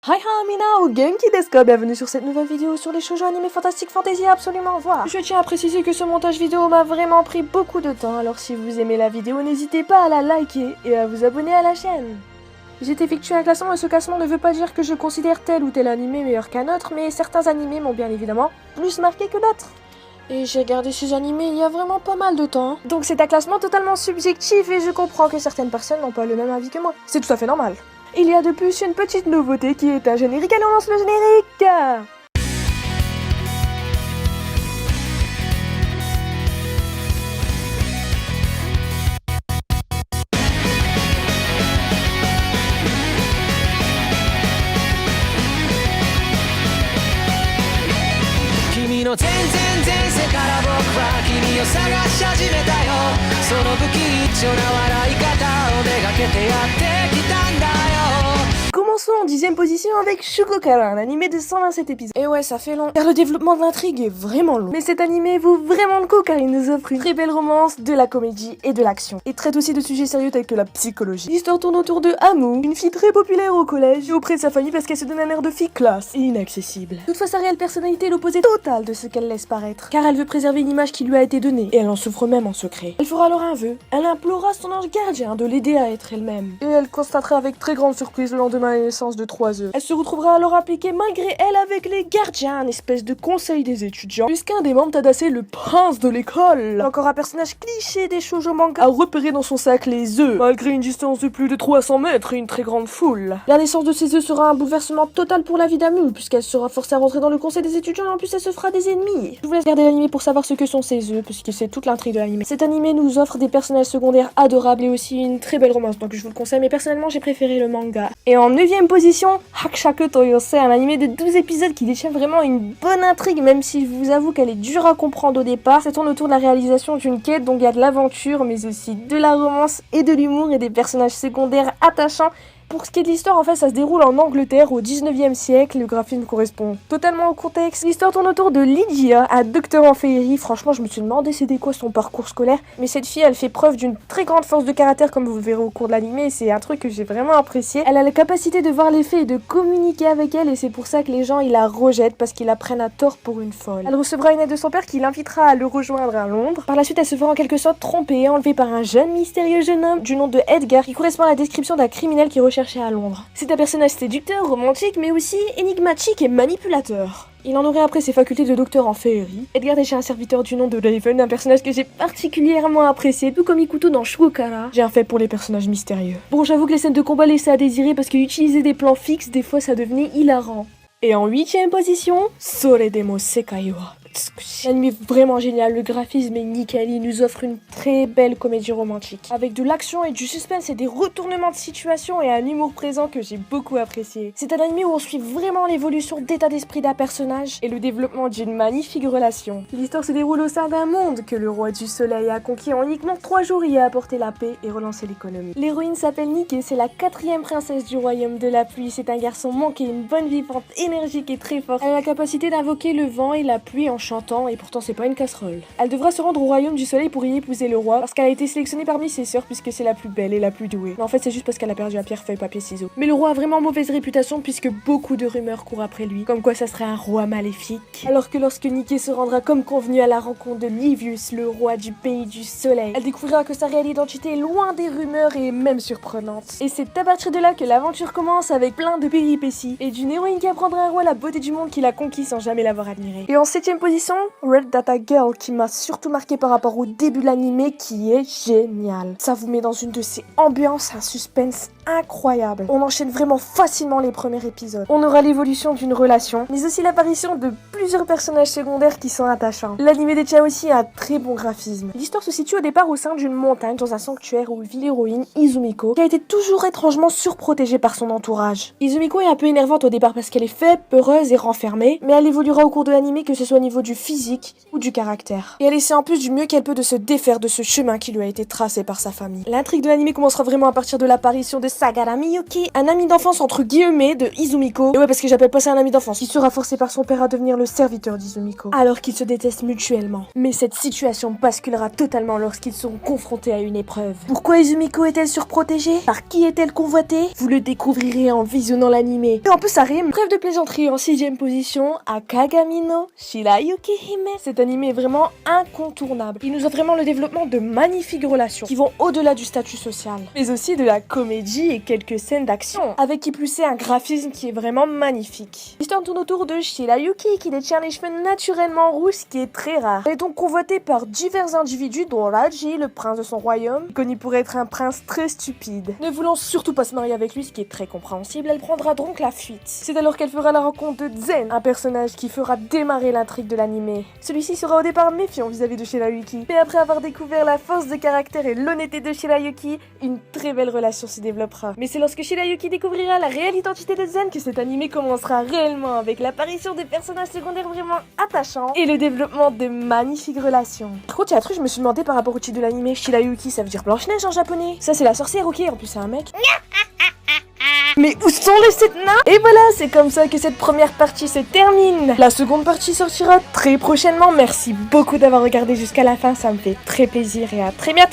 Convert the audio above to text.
Hi Minao, Genki desu ka? Bienvenue sur cette nouvelle vidéo sur les shoujo animés fantastiques fantasy à absolument voir. Je tiens à préciser que ce montage vidéo m'a vraiment pris beaucoup de temps, alors si vous aimez la vidéo, n'hésitez pas à la liker et à vous abonner à la chaîne. J'ai effectué un classement et ce classement ne veut pas dire que je considère tel ou tel animé meilleur qu'un autre, mais certains animés m'ont bien évidemment plus marqué que d'autres. Et j'ai regardé ces animés il y a vraiment pas mal de temps. Donc c'est un classement totalement subjectif et je comprends que certaines personnes n'ont pas le même avis que moi. C'est tout à fait normal. Il y a de plus une petite nouveauté qui est un générique. Allez, on lance le générique! Commençons en 10ème position avec Shugokara, un animé de 127 épisodes. Et ouais, ça fait long, car le développement de l'intrigue est vraiment long. Mais cet animé vaut vraiment le coup car il nous offre une très belle romance, de la comédie et de l'action. Et traite aussi de sujets sérieux tels que la psychologie. L'histoire tourne autour de Hamu, une fille très populaire au collège et auprès de sa famille parce qu'elle se donne un air de fille classe et inaccessible. Toutefois, sa réelle personnalité est l'opposé total de ce qu'elle laisse paraître, car elle veut préserver une image qui lui a été donnée et elle en souffre même en secret. Elle fera alors un vœu. Elle implorera son ange gardien de l'aider à être elle-même. Et elle constatera avec très grande surprise le lendemain la naissance de 3 œufs. Elle se retrouvera alors impliquée malgré elle avec les gardiens, un espèce de conseil des étudiants, puisqu'un des membres Tadase, le prince de l'école, encore un personnage cliché des shoujo manga, a repéré dans son sac les œufs, malgré une distance de plus de 300 mètres et une très grande foule. La naissance de ces œufs sera un bouleversement total pour la vie d'Hamu, puisqu'elle sera forcée à rentrer dans le conseil des étudiants et en plus elle se fera des ennemis. Je vous laisse regarder l'anime pour savoir ce que sont ces œufs, puisque c'est toute l'intrigue de l'anime. Cet anime nous offre des personnages secondaires adorables et aussi une très belle romance, donc je vous le conseille, mais personnellement j'ai préféré le manga. Et en 9ème position, Hakushaku to Yosei, un animé de 12 épisodes qui détient vraiment une bonne intrigue, même si je vous avoue qu'elle est dure à comprendre au départ. Ça tourne autour de la réalisation d'une quête, donc il y a de l'aventure, mais aussi de la romance et de l'humour et des personnages secondaires attachants. Pour ce qui est de l'histoire, en fait, ça se déroule en Angleterre au 19e siècle. Le graphisme correspond totalement au contexte. L'histoire tourne autour de Lydia, un docteur en féerie. Franchement, je me suis demandé c'était quoi son parcours scolaire. Mais cette fille, elle fait preuve d'une très grande force de caractère, comme vous le verrez au cours de l'anime. C'est un truc que j'ai vraiment apprécié. Elle a la capacité de voir les faits et de communiquer avec elle. Et c'est pour ça que les gens, ils la rejettent parce qu'ils la prennent à tort pour une folle. Elle recevra une aide de son père qui l'invitera à le rejoindre à Londres. Par la suite, elle se fera en quelque sorte tromper et enlevée par un jeune mystérieux jeune homme du nom de Edgar, qui correspond à la description d'un criminel qui recherché à Londres. C'est un personnage séducteur, romantique, mais aussi énigmatique et manipulateur. Il en aurait après ses facultés de docteur en féerie. Edgar est chez un serviteur du nom de Raven, un personnage que j'ai particulièrement apprécié, tout comme Ikuto dans Shugokara. J'ai un fait pour les personnages mystérieux. Bon, j'avoue que les scènes de combat laissaient à désirer parce qu'utiliser des plans fixes, des fois ça devenait hilarant. Et en 8ème position, Soredemo Sekai wa l'anime est vraiment génial, le graphisme est nickel, il nous offre une très belle comédie romantique. Avec de l'action et du suspense et des retournements de situation et un humour présent que j'ai beaucoup apprécié. C'est un anime où on suit vraiment l'évolution d'état d'esprit d'un personnage et le développement d'une magnifique relation. L'histoire se déroule au sein d'un monde que le roi du soleil a conquis en uniquement 3 jours et a apporté la paix et relancé l'économie. L'héroïne s'appelle Nikki, c'est la 4e princesse du royaume de la pluie. C'est un garçon manqué, une bonne vivante, énergique et très forte. Elle a la capacité d'invoquer le vent et la pluie en chantant et pourtant c'est pas une casserole. Elle devra se rendre au royaume du soleil pour y épouser le roi parce qu'elle a été sélectionnée parmi ses sœurs puisque c'est la plus belle et la plus douée. Mais en fait c'est juste parce qu'elle a perdu à pierre feuille papier ciseaux. Mais le roi a vraiment mauvaise réputation puisque beaucoup de rumeurs courent après lui, comme quoi ça serait un roi maléfique. Alors que lorsque Nikki se rendra comme convenu à la rencontre de Livius, le roi du pays du soleil, elle découvrira que sa réelle identité est loin des rumeurs et même surprenante. Et c'est à partir de là que l'aventure commence avec plein de péripéties et d'une héroïne qui apprendra à un roi la beauté du monde qu'il a conquis sans jamais l'avoir admiré. Et en 7ème position, Red Data Girl, qui m'a surtout marqué par rapport au début de l'anime, qui est génial. Ça vous met dans une de ces ambiances, un suspense incroyable. On enchaîne vraiment facilement les premiers épisodes. On aura l'évolution d'une relation, mais aussi l'apparition de plusieurs personnages secondaires qui sont attachants. L'anime détient aussi un très bon graphisme. L'histoire se situe au départ au sein d'une montagne, dans un sanctuaire où vit l'héroïne Izumiko, qui a été toujours étrangement surprotégée par son entourage. Izumiko est un peu énervante au départ parce qu'elle est faible, peureuse et renfermée, mais elle évoluera au cours de l'anime, que ce soit au niveau niveau du physique ou du caractère. Et elle essaie en plus du mieux qu'elle peut de se défaire de ce chemin qui lui a été tracé par sa famille. L'intrigue de l'anime commencera vraiment à partir de l'apparition de Sagara Miyuki, un ami d'enfance entre guillemets de Izumiko. Et ouais, parce que j'appelle pas ça un ami d'enfance. Qui sera forcé par son père à devenir le serviteur d'Izumiko, alors qu'ils se détestent mutuellement. Mais cette situation basculera totalement lorsqu'ils seront confrontés à une épreuve. Pourquoi Izumiko est-elle surprotégée? Par qui est-elle convoitée? Vous le découvrirez en visionnant l'animé. Et en plus ça rime. Trêve de plaisanterie, en 6ème position, Akagami no Shirayuki Hime. Cet animé est vraiment incontournable. Il nous offre vraiment le développement de magnifiques relations qui vont au-delà du statut social, mais aussi de la comédie et quelques scènes d'action, avec qui plus est un graphisme qui est vraiment magnifique. L'histoire tourne autour de Shirayuki qui détient les cheveux naturellement roux, ce qui est très rare. Elle est donc convoitée par divers individus dont Raji, le prince de son royaume, connu pour être un prince très stupide. Ne voulant surtout pas se marier avec lui, ce qui est très compréhensible, elle prendra donc la fuite. C'est alors qu'elle fera la rencontre de Zen, un personnage qui fera démarrer l'intrigue de l'anime. Celui-ci sera au départ méfiant vis-à-vis de Shirayuki, mais après avoir découvert la force de caractère et l'honnêteté de Shirayuki, une très belle relation se développera. Mais c'est lorsque Shirayuki découvrira la réelle identité de Zen que cet anime commencera réellement, avec l'apparition des personnages secondaires vraiment attachants et le développement de magnifiques relations. Par contre, il y a un truc, je me suis demandé par rapport au titre de l'anime. Shirayuki, ça veut dire Blanche-Neige en japonais. Ça, c'est la sorcière, ok, en plus c'est un mec. Mais où sont les 7 nains? Et voilà, c'est comme ça que cette première partie se termine. La seconde partie sortira très prochainement. Merci beaucoup d'avoir regardé jusqu'à la fin, ça me fait très plaisir et à très bientôt.